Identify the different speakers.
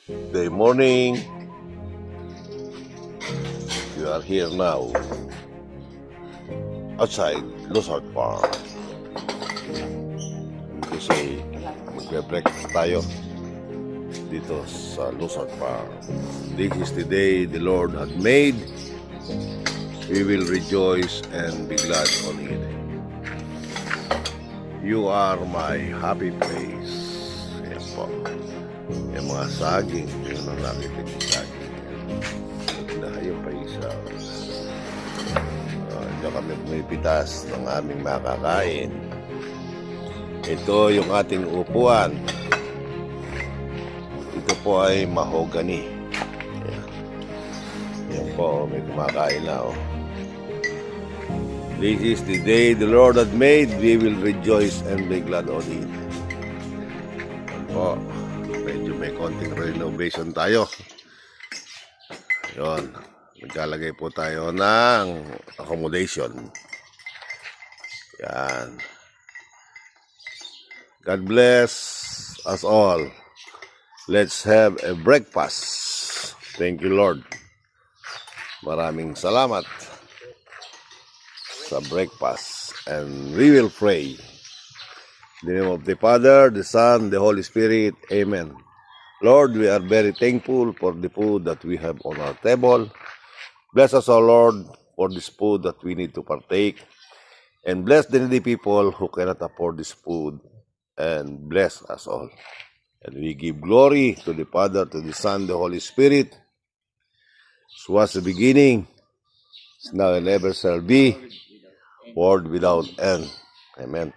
Speaker 1: Good morning. We are here now outside Luzard Farm. Kasi magbe-breakfast tayo dito sa Luzard Farm. This is the day the Lord had made. We will rejoice and be glad on it. You are my happy place. Yan po. Yung mga saging, yun ang nakita yung saging. Na yung paisa. Diyan kami pumipitas ng aming makakain. Ito yung ating upuan. Ito po ay mahogany. Yan po, may kumakain na. This is the day the Lord had made. We will rejoice and be glad on it. Yan po. Medyo may konting renovation tayo. Yun. Nagkalagay po tayo ng accommodation. Yan. God bless us all. Let's have a breakfast. Thank you, Lord. Maraming salamat sa breakfast. And we will pray. In the name of the Father, the Son, the Holy Spirit. Amen. Lord, we are very thankful for the food that we have on our table. Bless us, O Lord, for this food that we need to partake. And bless the needy people who cannot afford this food. And bless us all. And we give glory to the Father, to the Son, the Holy Spirit. As was the beginning, is now and ever shall be, world without end. Amen.